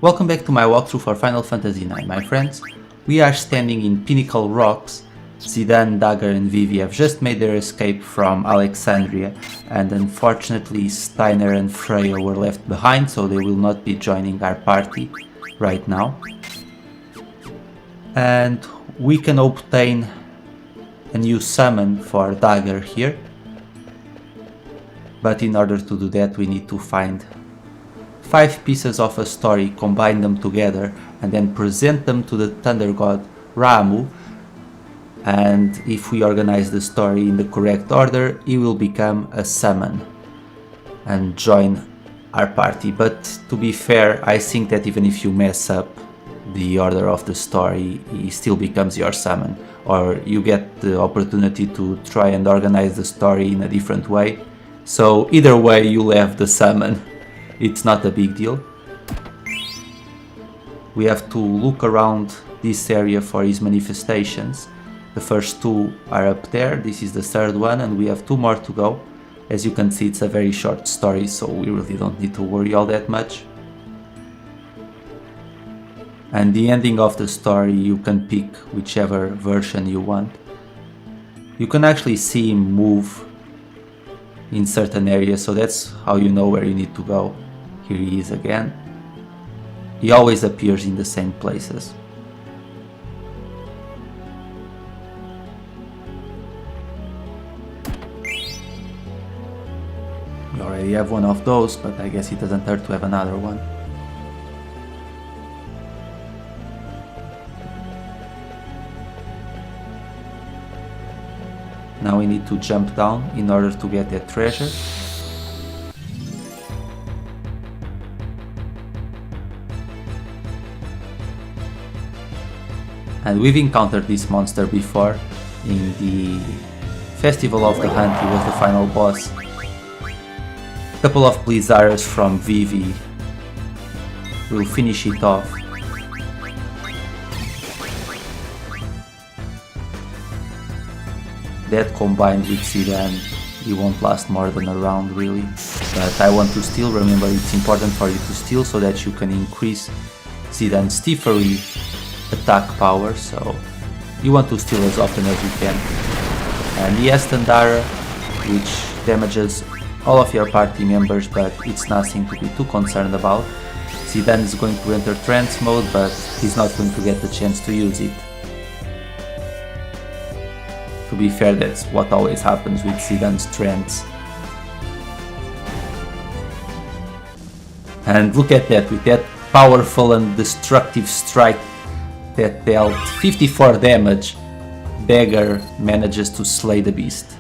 Welcome back to my walkthrough for Final Fantasy IX, my friends. We are standing in Pinnacle Rocks. Zidane, Dagger and Vivi have just made their escape from Alexandria, and unfortunately Steiner and Freya were left behind, so they will not be joining our party right now. And we can obtain a new summon for Dagger here, but in order to do that we need to find 5 pieces of a story, combine them together and then present them to the Thunder God Ramuh, and if we organize the story in the correct order, he will become a summon and join our party. But to be fair, I think that even if you mess up the order of the story, he still becomes your summon, or you get the opportunity to try and organize the story in a different way. So either way you'll have the summon. It's not a big deal. We have to look around this area for his manifestations. The first 2 are up there, this is the 3rd one, and we have 2 more to go. As you can see, it's a very short story, so we really don't need to worry all that much. And the ending of the story, you can pick whichever version you want. You can actually see him move in certain areas, so that's how you know where you need to go. Here he is again. He always appears in the same places. We already have one of those, but I guess it doesn't hurt to have another one. Now we need to jump down in order to get that treasure. And we've encountered this monster before. In the Festival of the Hunt, he was the final boss. A couple of Blizzards from Vivi will finish it off. That combined with Zidane, he won't last more than a round really. But I want to steal. Remember, it's important for you to steal so that you can increase Zidane's Stiffery attack power, so you want to steal as often as you can. And the Estandara, which damages all of your party members, but it's nothing to be too concerned about. Zidane is going to enter trance mode, but he's not going to get the chance to use it. To be fair, that's what always happens with Zidane's trance. And look at that, with that powerful and destructive strike that dealt 54 damage, Dagger manages to slay the beast.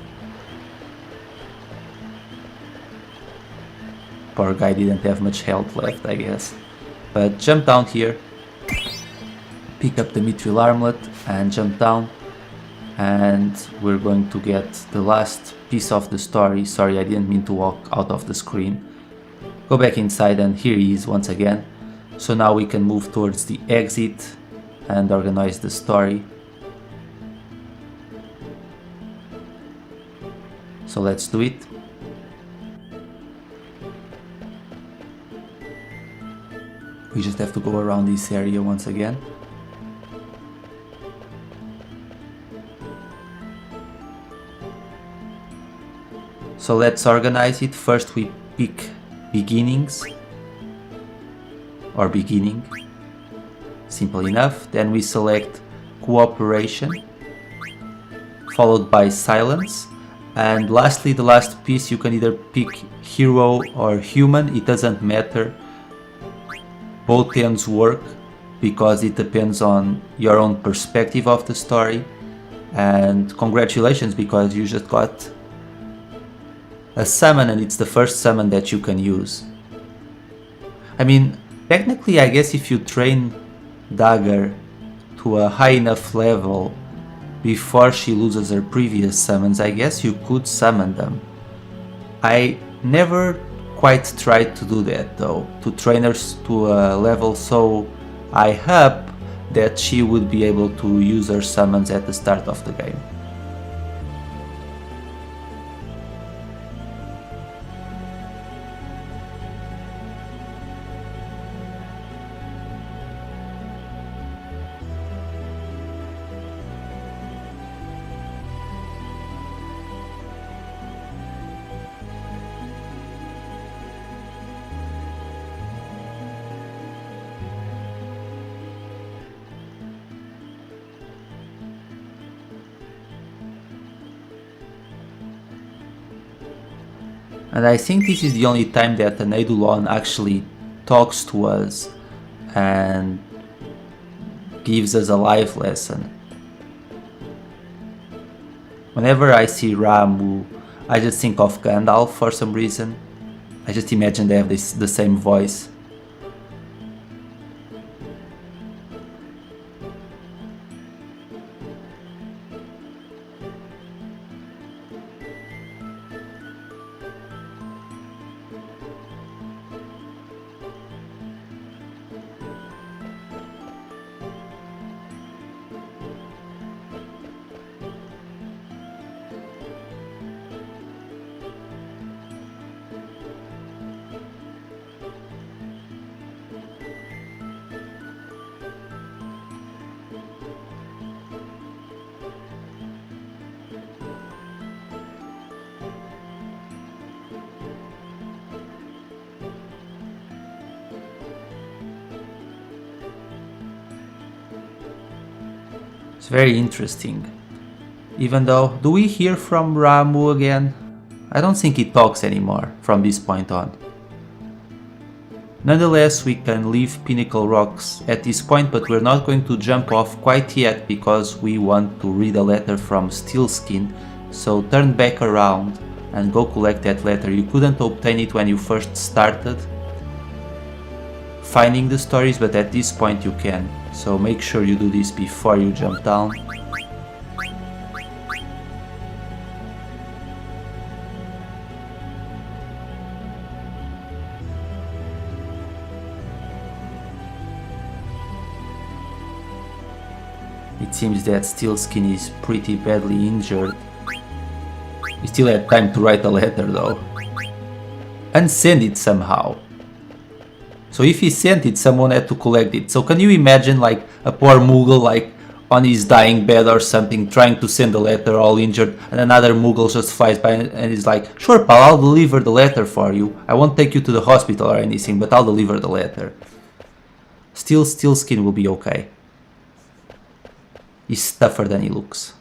Poor guy didn't have much health left, I guess. But jump down here, pick up the Mithril Armlet and jump down. And we're going to get the last piece of the story. Sorry, I didn't mean to walk out of the screen. Go back inside and here he is once again. So now we can move towards the exit and organize the story. So let's do it. We just have to go around this area once again. So let's organize it. First we pick beginnings or beginning. Simple enough. Then we select cooperation, followed by silence. And lastly, the last piece, you can either pick hero or human, it doesn't matter. Both ends work because it depends on your own perspective of the story. And congratulations, because you just got a summon and it's the first summon that you can use. I mean, technically I guess if you train Dagger to a high enough level before she loses her previous summons, I guess you could summon them. I never quite tried to do that though, to train her to a level so high up that she would be able to use her summons at the start of the game. And I think this is the only time that an Eidolon actually talks to us and gives us a life lesson. Whenever I see Ramuh, I just think of Gandalf for some reason. I just imagine they have the same voice. It's very interesting. Even though, do we hear from Ramuh again? I don't think he talks anymore from this point on. Nonetheless, we can leave Pinnacle Rocks at this point, but we're not going to jump off quite yet because we want to read a letter from Steelskin. So turn back around and go collect that letter. You couldn't obtain it when you first started finding the stories, but at this point you can. So make sure you do this before you jump down. It seems that Steelskin is pretty badly injured. We still had time to write a letter though. And send it somehow. So if he sent it, someone had to collect it. So can you imagine like a poor Mughal like on his dying bed or something trying to send a letter all injured, and another Mughal just flies by and is like, sure pal, I'll deliver the letter for you. I won't take you to the hospital or anything, but I'll deliver the letter. Still, Steelskin will be okay. He's tougher than he looks.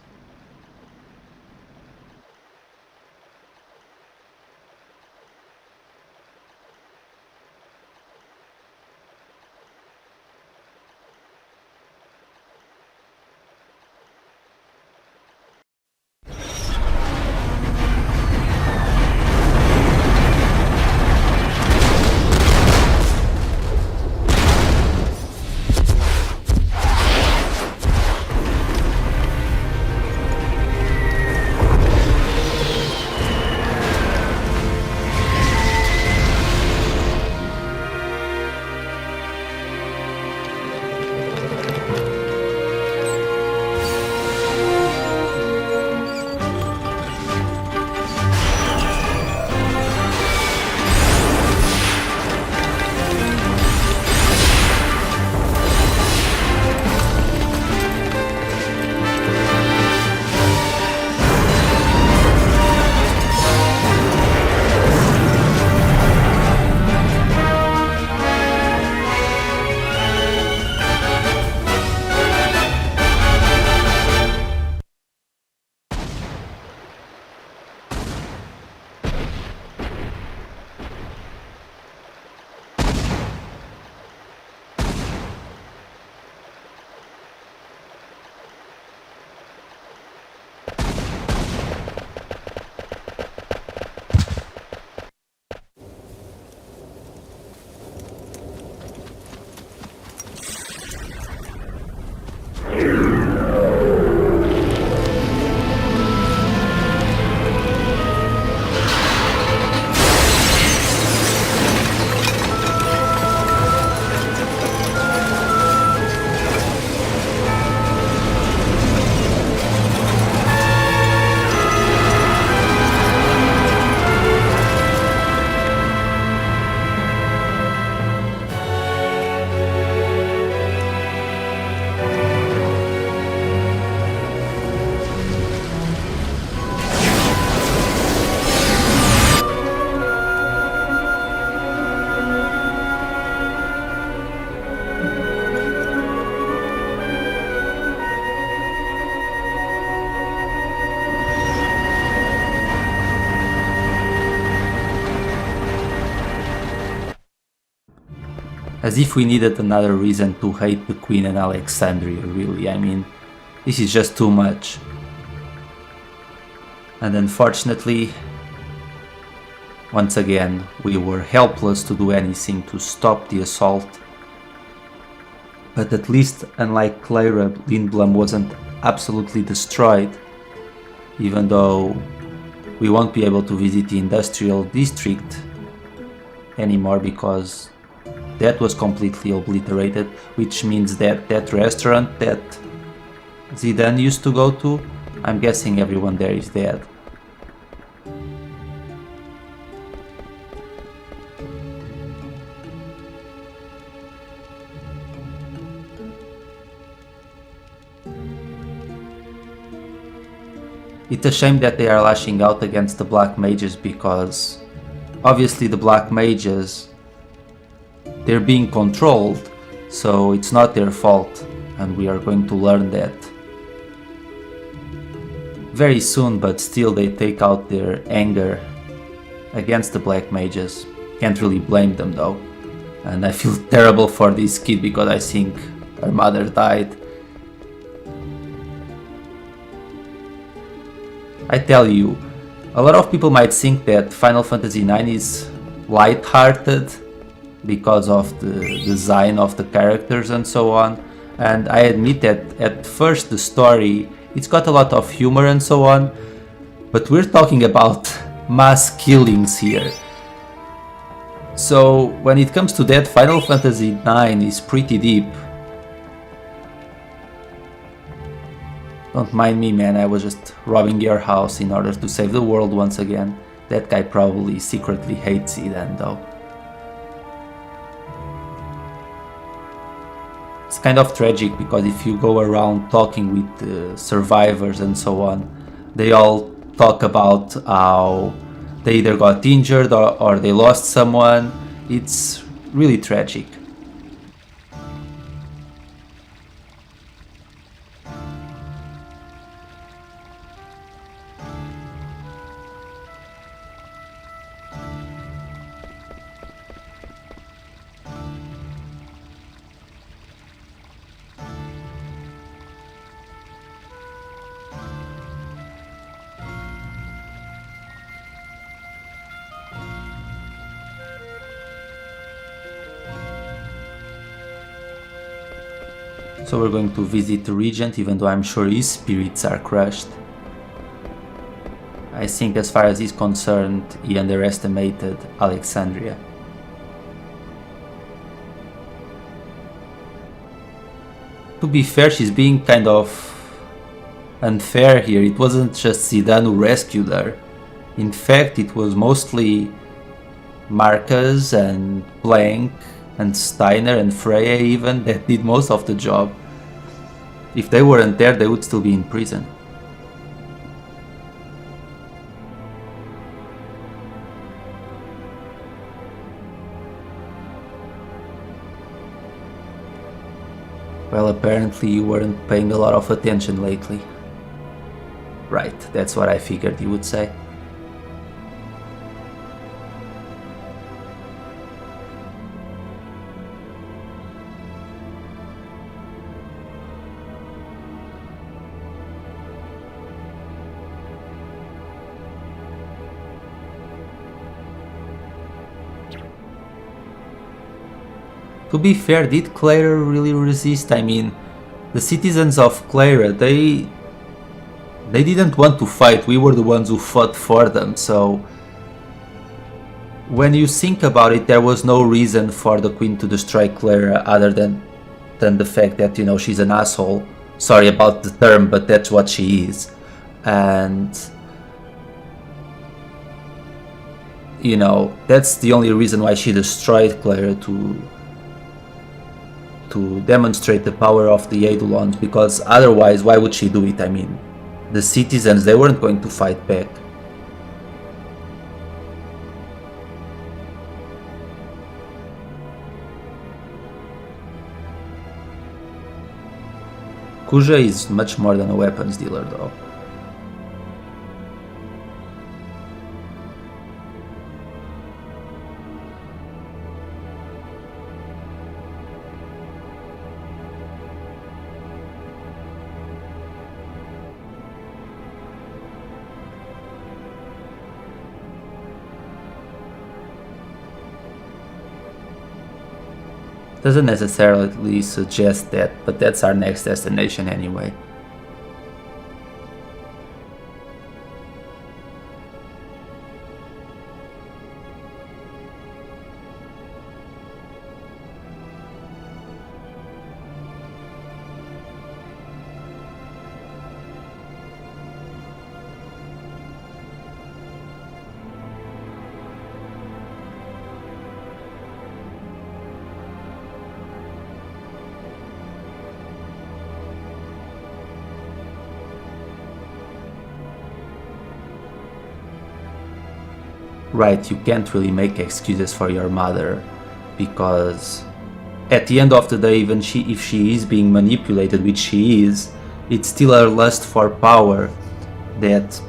As if we needed another reason to hate the Queen and Alexandria, really. I mean, this is just too much. And unfortunately, once again, we were helpless to do anything to stop the assault. But at least, unlike Clara, Lindblum wasn't absolutely destroyed, even though we won't be able to visit the industrial district anymore because that was completely obliterated, which means that that restaurant that Zidane used to go to, I'm guessing everyone there is dead. It's a shame that they are lashing out against the Black Mages because obviously the Black Mages, they're being controlled, so it's not their fault, and we are going to learn that very soon, but still they take out their anger against the Black Mages. Can't really blame them though, and I feel terrible for this kid because I think her mother died. I tell you, a lot of people might think that Final Fantasy IX is light-hearted because of the design of the characters and so on, and I admit that at first the story, it's got a lot of humor and so on, but we're talking about mass killings here. So when it comes to that, Final Fantasy IX is pretty deep. Don't mind me, man, I was just robbing your house in order to save the world once again. That guy probably secretly hates Zidane though. It's kind of tragic because if you go around talking with survivors and so on, they all talk about how they either got injured or they lost someone. It's really tragic. So we're going to visit the regent, even though I'm sure his spirits are crushed. I think as far as he's concerned, he underestimated Alexandria. To be fair, she's being kind of unfair here. It wasn't just Zidane who rescued her. In fact, it was mostly Marcus and Blank and Steiner and Freya even that did most of the job. If they weren't there, they would still be in prison. Well, apparently you weren't paying a lot of attention lately. Right, that's what I figured you would say. To be fair, did Clara really resist? I mean, the citizens of Clara, they didn't want to fight, we were the ones who fought for them, so when you think about it, there was no reason for the Queen to destroy Clara other than the fact that, you know, she's an asshole. Sorry about the term, but that's what she is. And you know, that's the only reason why she destroyed Clara, to demonstrate the power of the Eidolons, because otherwise why would she do it? I mean, the citizens, they weren't going to fight back. Kuja is much more than a weapons dealer though. Doesn't necessarily suggest that, but that's our next destination anyway. Right, you can't really make excuses for your mother, because at the end of the day, even if she is being manipulated, which she is, it's still her lust for power that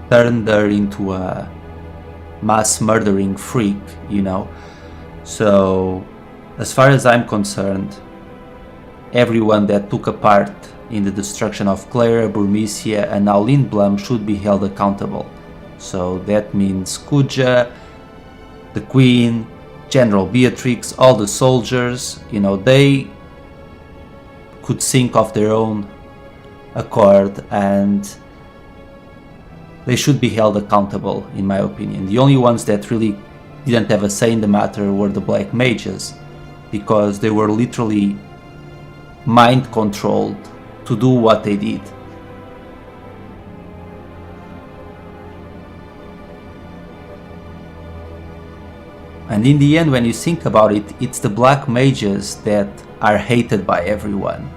turned her into a mass murdering freak, you know. So, as far as I'm concerned, everyone that took a part in the destruction of Clara, Burmecia, and now Lindblum should be held accountable. So that means Kuja, the Queen, General Beatrix, all the soldiers, you know, they could think of their own accord and they should be held accountable, in my opinion. The only ones that really didn't have a say in the matter were the Black Mages, because they were literally mind controlled to do what they did. And in the end, when you think about it, it's the Black Mages that are hated by everyone.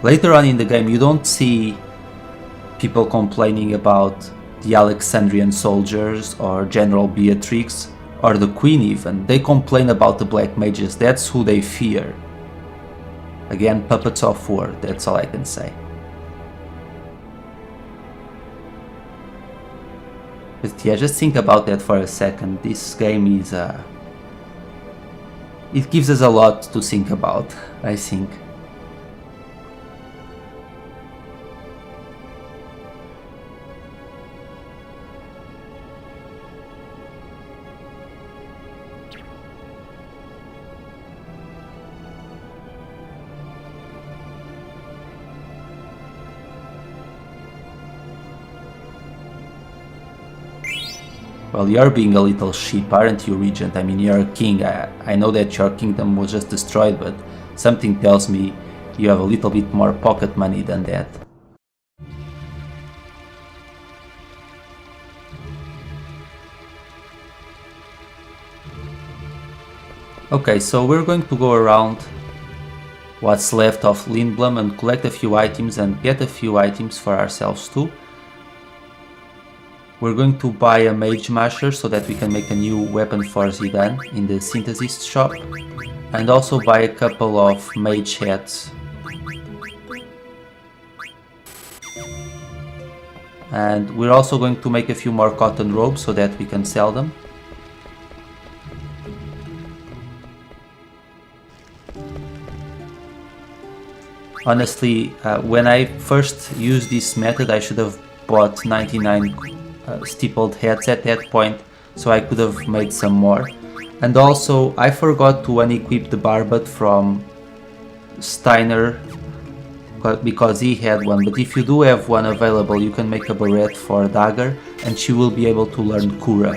Later on in the game, you don't see people complaining about the Alexandrian soldiers or General Beatrix or the Queen even. They complain about the Black Mages, that's who they fear. Again, puppets of war, that's all I can say. But yeah, just think about that for a second. This game is it gives us a lot to think about, I think. Well, you're being a little sheep, aren't you, Regent? I mean, you're a king. I know that your kingdom was just destroyed, but something tells me you have a little bit more pocket money than that. Okay, so we're going to go around what's left of Lindblum and collect a few items and get a few items for ourselves too. We're going to buy a Mage Masher so that we can make a new weapon for Zidane in the synthetist shop, and also buy a couple of Mage hats. And we're also going to make a few more cotton robes so that we can sell them. Honestly, when I first used this method, I should have bought 99 stippled heads at that point, so I could have made some more. And also, I forgot to unequip the barbet from Steiner because he had one, but if you do have one available, you can make a Barette for Dagger and she will be able to learn Cura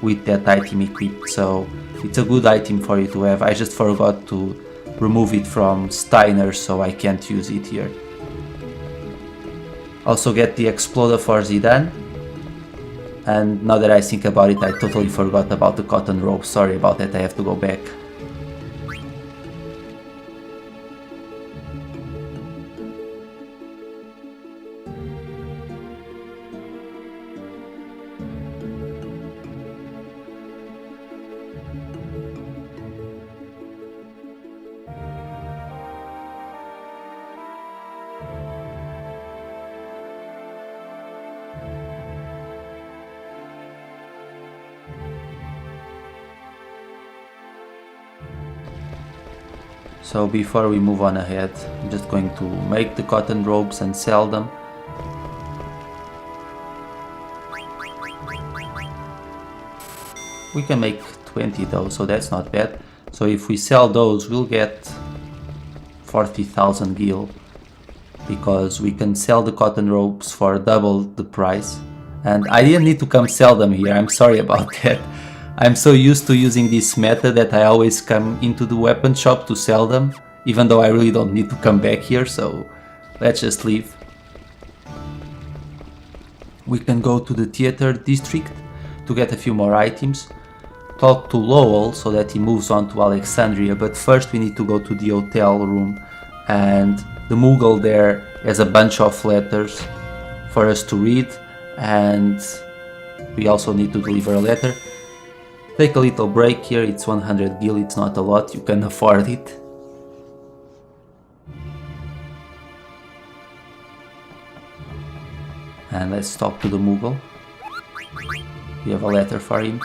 with that item equipped, so it's a good item for you to have. I just forgot to remove it from Steiner, so I can't use it here. Also get the Exploda for Zidane. And now that I think about it, I totally forgot about the cotton robe. Sorry about that, I have to go back. So before we move on ahead, I'm just going to make the cotton robes and sell them. We can make 20 though, so that's not bad. So if we sell those, we'll get 40,000 gil, because we can sell the cotton ropes for double the price. And I didn't need to come sell them here, I'm sorry about that. I'm so used to using this method that I always come into the weapon shop to sell them, even though I really don't need to come back here, so let's just leave. We can go to the theater district to get a few more items, talk to Lowell so that he moves on to Alexandria, but first we need to go to the hotel room, and the Mughal there has a bunch of letters for us to read, and we also need to deliver a letter. Take a little break here, it's 100 gil, it's not a lot, you can afford it. And let's talk to the Mughal. We have a letter for him.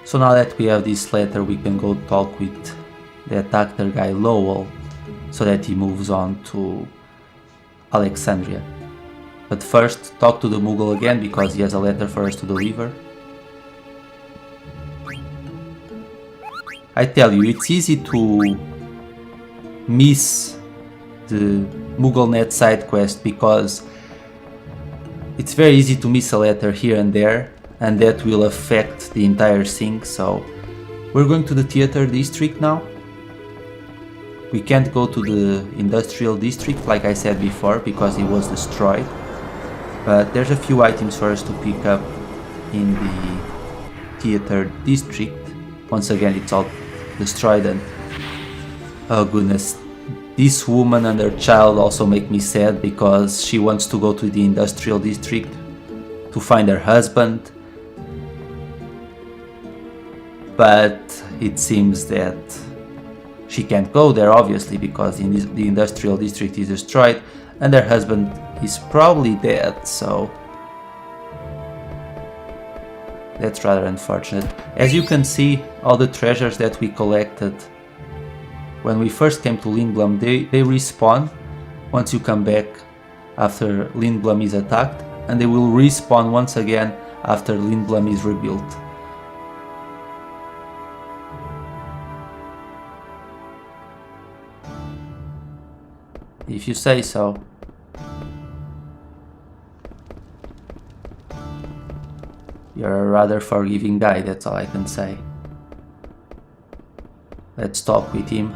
So now that we have this letter, we can go talk with that actor guy Lowell so that he moves on to Alexandria. But first, talk to the Mughal again because he has a letter for us to deliver. I tell you, it's easy to miss the MughalNet side quest because it's very easy to miss a letter here and there, and that will affect the entire thing. So we're going to the theater district now. We can't go to the industrial district like I said before because it was destroyed, but there's a few items for us to pick up in the theater district. Once again, it's all destroyed, and oh goodness, this woman and her child also make me sad because she wants to go to the industrial district to find her husband, but it seems that she can't go there obviously because the industrial district is destroyed and her husband is probably dead, so that's rather unfortunate. As you can see, all the treasures that we collected when we first came to Lindblum, they respawn once you come back after Lindblum is attacked, and they will respawn once again after Lindblum is rebuilt. If you say so. You're a rather forgiving guy, that's all I can say. Let's talk with him.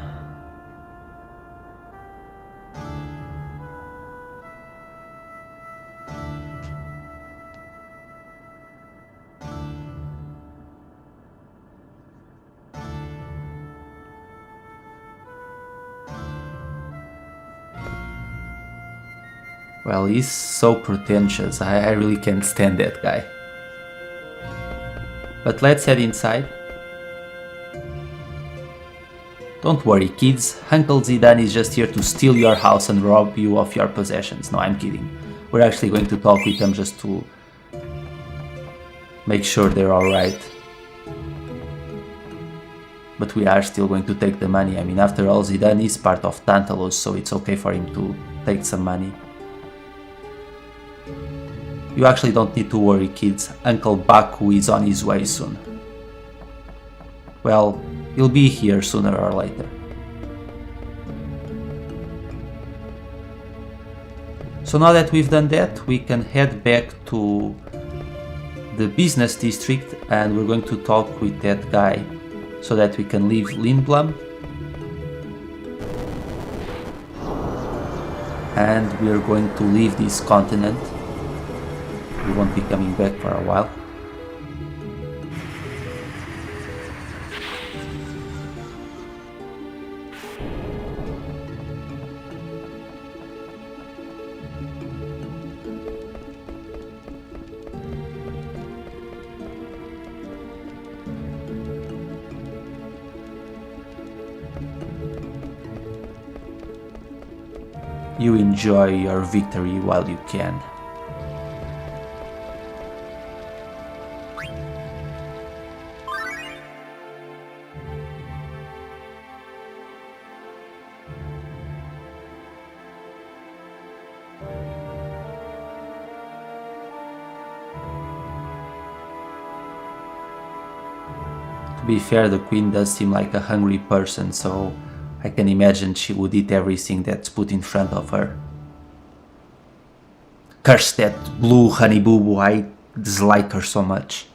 Well, he's so pretentious, I really can't stand that guy. But let's head inside. Don't worry kids, Uncle Zidane is just here to steal your house and rob you of your possessions. No, I'm kidding. We're actually going to talk with them just to make sure they're alright. But we are still going to take the money. I mean, after all, Zidane is part of Tantalus, so it's okay for him to take some money. You actually don't need to worry kids, Uncle Baku is on his way soon. Well, he'll be here sooner or later. So now that we've done that, we can head back to the business district and we're going to talk with that guy so that we can leave Lindblum. And we're going to leave this continent. We won't be coming back for a while. You enjoy your victory while you can. be fair, the queen does seem like a hungry person, so I can imagine she would eat everything that's put in front of her. Curse that blue honey boo boo, I dislike her so much.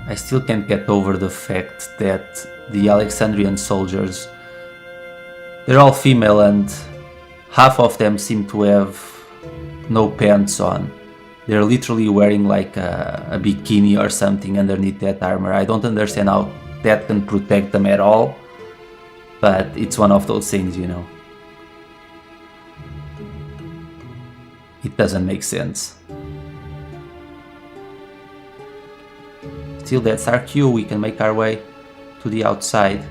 I still can't get over the fact that the Alexandrian soldiers, they're all female and half of them seem to have no pants on. They're literally wearing like a bikini or something underneath that armor. I don't understand how that can protect them at all, but it's one of those things, you know. It doesn't make sense. Still, that's our cue, we can make our way to the outside.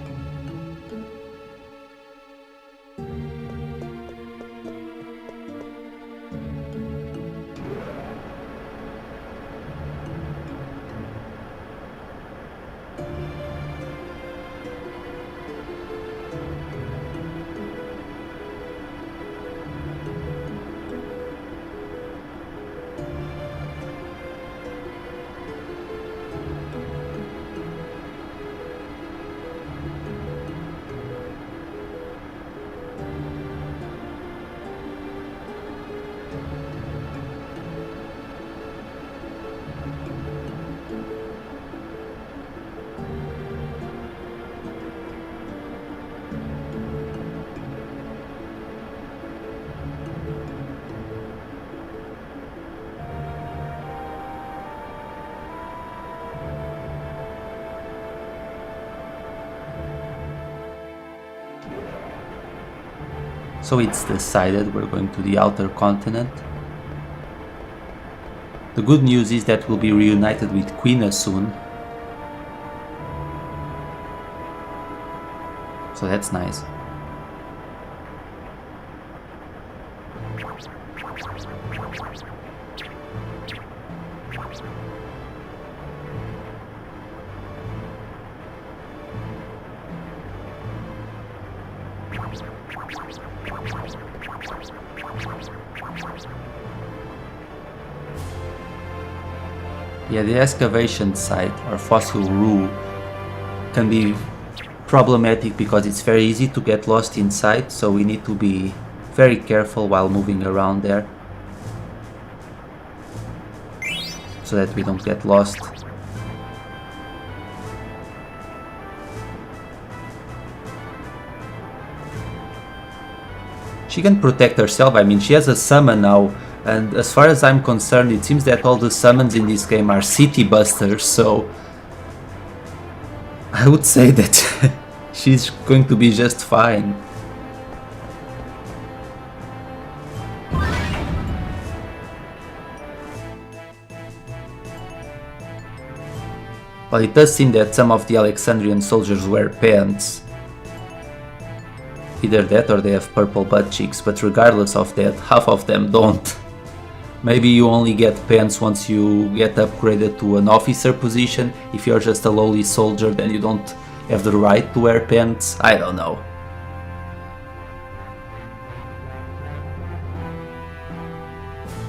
So it's decided we're going to the outer continent. The good news is that we'll be reunited with Queen soon. So that's nice. Yeah, the excavation site, or fossil Ramuh, can be problematic because it's very easy to get lost inside, so we need to be very careful while moving around there so that we don't get lost. She can protect herself. I mean, she has a summon now, and as far as I'm concerned, it seems that all the summons in this game are city busters, so I would say that she's going to be just fine. Well, it does seem that some of the Alexandrian soldiers wear pants. Either that or they have purple butt cheeks, but regardless of that, half of them don't. Maybe you only get pants once you get upgraded to an officer position. If you're just a lowly soldier, then you don't have the right to wear pants. I don't know.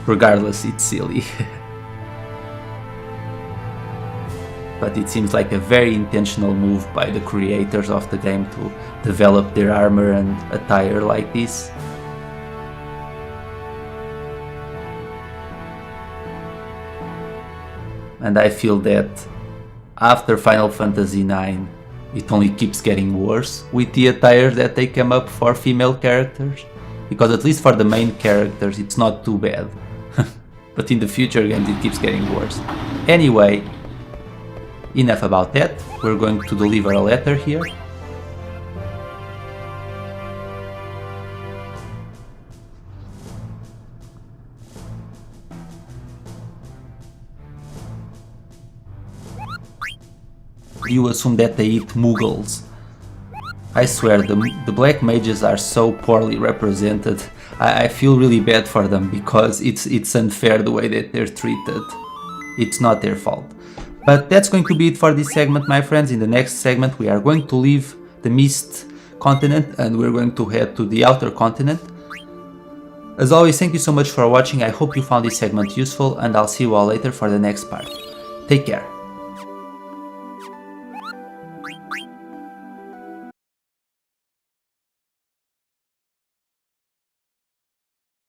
Regardless, it's silly. But it seems like a very intentional move by the creators of the game to develop their armor and attire like this. And I feel that after Final Fantasy IX, it only keeps getting worse with the attire that they come up for female characters. Because at least for the main characters, it's not too bad. But in the future games, it keeps getting worse. Anyway, enough about that. We're going to deliver a letter here. You assume that they eat Muggles. I swear, the black mages are so poorly represented. I feel really bad for them because it's unfair the way that they're treated. It's not their fault. But that's going to be it for this segment, my friends. In the next segment we are going to leave the Mist continent and we're going to head to the Outer continent. As always, thank you so much for watching. I hope you found this segment useful and I'll see you all later for the next part. Take care.